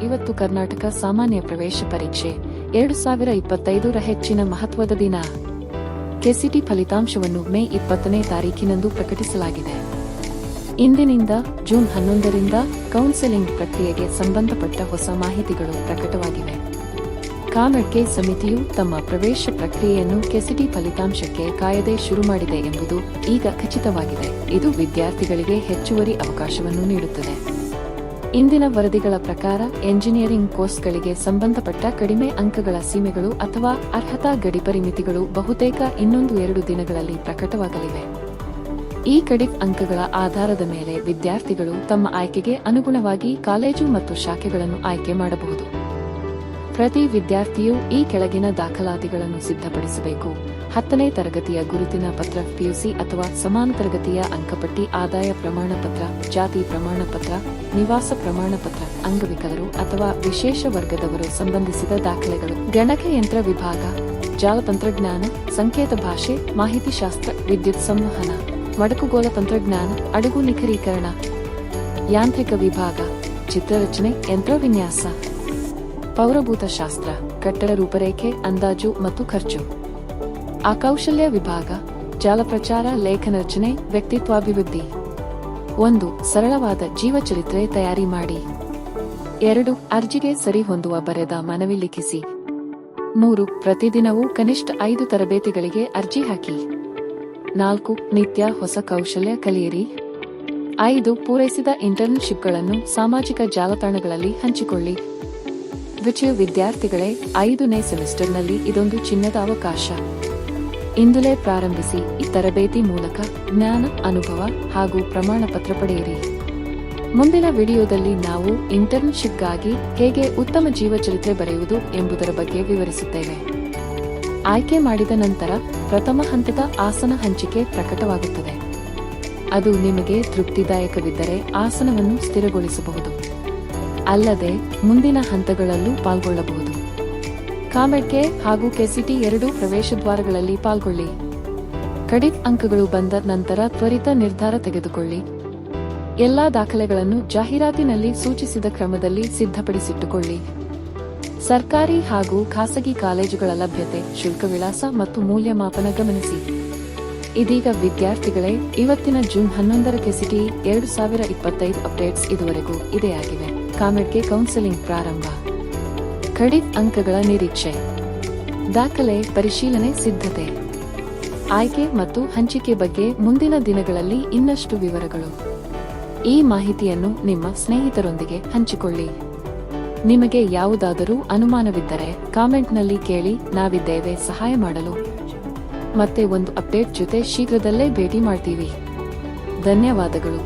ಇವತ್ತು ಕರ್ನಾಟಕ ಸಾಮಾನ್ಯ ಪ್ರವೇಶ ಪರೀಕ್ಷೆ 2025ರ ಹೆಚ್ಚಿನ ಮಹತ್ವದ ದಿನ. ಕೆಸಿಟಿ ಫಲಿತಾಂಶವನ್ನು ಮೇ 20ನೇ ತಾರೀಖಿನಂದು ಪ್ರಕಟಿಸಲಾಗಿದೆ. ಇಂದಿನಿಂದ ಜೂನ್ 11ರಿಂದ ಕೌನ್ಸೆಲಿಂಗ್ ಪ್ರಕ್ರಿಯೆಗೆ ಸಂಬಂಧಪಟ್ಟ ಹೊಸ ಮಾಹಿತಿಗಳು ಪ್ರಕಟವಾಗಿವೆ. ಕಾಮೆಡ್ಕೆ ಸಮಿತಿಯು ತಮ್ಮ ಪ್ರವೇಶ ಪ್ರಕ್ರಿಯೆಯನ್ನು ಕೆಸಿಟಿ ಫಲಿತಾಂಶಕ್ಕೆ ಕಾಯದೆ ಶುರು ಮಾಡಿದೆ ಎಂಬುದು ಈಗ ಖಚಿತವಾಗಿದೆ. ಇದು ವಿದ್ಯಾರ್ಥಿಗಳಿಗೆ ಹೆಚ್ಚುವರಿ ಅವಕಾಶವನ್ನು ನೀಡುತ್ತದೆ. ಇಂದಿನ ವರದಿಗಳ ಪ್ರಕಾರ ಎಂಜಿನಿಯರಿಂಗ್ ಕೋರ್ಸ್ಗಳಿಗೆ ಸಂಬಂಧಪಟ್ಟ ಕಡಿಮೆ ಅಂಕಗಳ ಸೀಮೆಗಳು ಅಥವಾ ಅರ್ಹತಾ ಗಡಿಪರಿಮಿತಿಗಳು ಬಹುತೇಕ ಇನ್ನೊಂದು 2 ದಿನಗಳಲ್ಲಿ ಪ್ರಕಟವಾಗಲಿವೆ. ಈ ಕಡಿಮೆ ಅಂಕಗಳ ಆಧಾರದ ಮೇಲೆ ವಿದ್ಯಾರ್ಥಿಗಳು ತಮ್ಮ ಆಯ್ಕೆಗೆ ಅನುಗುಣವಾಗಿ ಕಾಲೇಜು ಮತ್ತು ಶಾಖೆಗಳನ್ನು ಆಯ್ಕೆ ಮಾಡಬಹುದು. ಪ್ರತಿ ವಿದ್ಯಾರ್ಥಿಯು ಈ ಕೆಳಗಿನ ದಾಖಲಾತಿಗಳನ್ನು ಸಿದ್ಧಪಡಿಸಬೇಕು: 10ನೇ ತರಗತಿಯ ಗುರುತಿನ ಪತ್ರ, ಪಿಯುಸಿ ಅಥವಾ ಸಮಾನ ತರಗತಿಯ ಅಂಕಪಟ್ಟಿ, ಆದಾಯ ಪ್ರಮಾಣ ಪತ್ರ, ಜಾತಿ ಪ್ರಮಾಣ ಪತ್ರ, ನಿವಾಸ ಪ್ರಮಾಣ ಪತ್ರ, ಅಂಗವಿಕಲರು ಅಥವಾ ವಿಶೇಷ ವರ್ಗದವರು ಸಂಬಂಧಿಸಿದ ದಾಖಲೆಗಳು, ಗಣಕಯಂತ್ರ ವಿಭಾಗ, ಜಾಲ ತಂತ್ರಜ್ಞಾನ, ಸಂಕೇತ ಭಾಷೆ, ಮಾಹಿತಿಶಾಸ್ತ್ರ, ವಿದ್ಯುತ್ ಸಂವಹನ, ಮಡಕುಗೋಲ ತಂತ್ರಜ್ಞಾನ, ಅಡುಗು ನಿಖರೀಕರಣ, ಯಾಂತ್ರಿಕ ವಿಭಾಗ, ಚಿತ್ರರಚನೆ, ಯಂತ್ರವಿನ್ಯಾಸ, ಪೌರಭೂತ ಶಾಸ್ತ್ರ, ಕಟ್ಟಡ ರೂಪರೇಖೆ, ಅಂದಾಜು ಮತ್ತು ಖರ್ಚು, ಕೌಶಲ್ಯ ವಿಭಾಗ, ಜಾಲ ಪ್ರಚಾರ, ಲೇಖನ ರಚನೆ, ವ್ಯಕ್ತಿತ್ವಾಭಿವೃದ್ಧಿ. 1. ಸರಳವಾದ ಜೀವಚರಿತ್ರೆ ತಯಾರಿ ಮಾಡಿ. 2. ಅರ್ಜಿಗೆ ಸರಿ ಹೊಂದುವ ಬರೆದ ಮನವಿ ಲಿಖಿಸಿ. 3. ಪ್ರತಿದಿನವೂ ಕನಿಷ್ಠ 5 ತರಬೇತಿಗಳಿಗೆ ಅರ್ಜಿ ಹಾಕಿ. 4. ನಿತ್ಯ ಹೊಸ ಕೌಶಲ್ಯ ಕಲಿಯಿರಿ. 5. ಪೂರೈಸಿದ ಇಂಟರ್ನ್ಶಿಪ್ಗಳನ್ನು ಸಾಮಾಜಿಕ ಜಾಲತಾಣಗಳಲ್ಲಿ ಹಂಚಿಕೊಳ್ಳಿ. ವಿದ್ಯಾರ್ಥಿಗಳೇ, 5ನೇ ಸೆಮಿಸ್ಟರ್ನಲ್ಲಿ ಇದೊಂದು ಚಿನ್ನದ ಅವಕಾಶ. ಇಂದಲೇ ಪ್ರಾರಂಭಿಸಿ. ಈ ತರಬೇತಿ ಮೂಲಕ ಜ್ಞಾನ, ಅನುಭವ ಹಾಗೂ ಪ್ರಮಾಣ ಪತ್ರ ಪಡೆಯಿರಿ. ಮುಂದಿನ ವಿಡಿಯೋದಲ್ಲಿ ನಾವು ಇಂಟರ್ನ್ಶಿಪ್ಗಾಗಿ ಹೇಗೆ ಉತ್ತಮ ಜೀವಚರಿತ್ರೆ ಬರೆಯುವುದು ಎಂಬುದರ ಬಗ್ಗೆ ವಿವರಿಸುತ್ತೇವೆ. ಆಯ್ಕೆ ಮಾಡಿದ ನಂತರ ಪ್ರಥಮ ಹಂತದ ಆಸನ ಹಂಚಿಕೆ ಪ್ರಕಟವಾಗುತ್ತದೆ. ಅದು ನಿಮಗೆ ತೃಪ್ತಿದಾಯಕವಿದ್ದರೆ ಆಸನವನ್ನು ಸ್ಥಿರಗೊಳಿಸಬಹುದು. ಅಲ್ಲದೆ ಮುಂದಿನ ಹಂತಗಳಲ್ಲೂ ಪಾಲ್ಗೊಳ್ಳಬಹುದು. ಕಾಮೆಡ್ಕೆ ಹಾಗೂ ಕೆಸಿಟಿ 2 ಪ್ರವೇಶ ದ್ವಾರಗಳಲ್ಲಿ ಪಾಲ್ಗೊಳ್ಳಿ. ಕಡಿಮೆ ಅಂಕಗಳು ಬಂದ ನಂತರ ತ್ವರಿತ ನಿರ್ಧಾರ ತೆಗೆದುಕೊಳ್ಳಿ. ಎಲ್ಲಾ ದಾಖಲೆಗಳನ್ನು ಜಾಹೀರಾತಿನಲ್ಲಿ ಸೂಚಿಸಿದ ಕ್ರಮದಲ್ಲಿ ಸಿದ್ಧಪಡಿಸಿಟ್ಟುಕೊಳ್ಳಿ. ಸರ್ಕಾರಿ ಹಾಗೂ ಖಾಸಗಿ ಕಾಲೇಜುಗಳ ಲಭ್ಯತೆ, ಶುಲ್ಕ ವಿಳಾಸ ಮತ್ತು ಮೌಲ್ಯಮಾಪನ ಗಮನಿಸಿ. ಇದೀಗ ವಿದ್ಯಾರ್ಥಿಗಳೇ, ಇವತ್ತಿನ ಜೂನ್ 11ರ ಕೆಸಿಟಿ 2025 ಅಪ್ಡೇಟ್ಸ್ ಇದುವರೆಗೂ ಇದೇ ಆಗಿವೆ. ಕಾಮೆಡ್ಕೆ ಕೌನ್ಸೆಲಿಂಗ್ ಪ್ರಾರಂಭ, ಕಡಿಮೆ ಅಂಕಗಳ ನಿರೀಕ್ಷೆ, ದಾಖಲೆ ಪರಿಶೀಲನೆ ಸಿದ್ಧತೆ, ಆಯ್ಕೆ ಮತ್ತು ಹಂಚಿಕೆ ಬಗ್ಗೆ ಮುಂದಿನ ದಿನಗಳಲ್ಲಿ ಇನ್ನಷ್ಟು ವಿವರಗಳು. ಈ ಮಾಹಿತಿಯನ್ನು ನಿಮ್ಮ ಸ್ನೇಹಿತರೊಂದಿಗೆ ಹಂಚಿಕೊಳ್ಳಿ. ನಿಮಗೆ ಯಾವುದಾದರೂ ಅನುಮಾನವಿದ್ದರೆ ಕಾಮೆಂಟ್ನಲ್ಲಿ ಕೇಳಿ, ನಾವಿದ್ದೇವೆ ಸಹಾಯ ಮಾಡಲು. ಮತ್ತೆ ಒಂದು ಅಪ್ಡೇಟ್ ಜೊತೆ ಶೀಘ್ರದಲ್ಲೇ ಭೇಟಿ ಮಾಡ್ತೀವಿ. ಧನ್ಯವಾದಗಳು.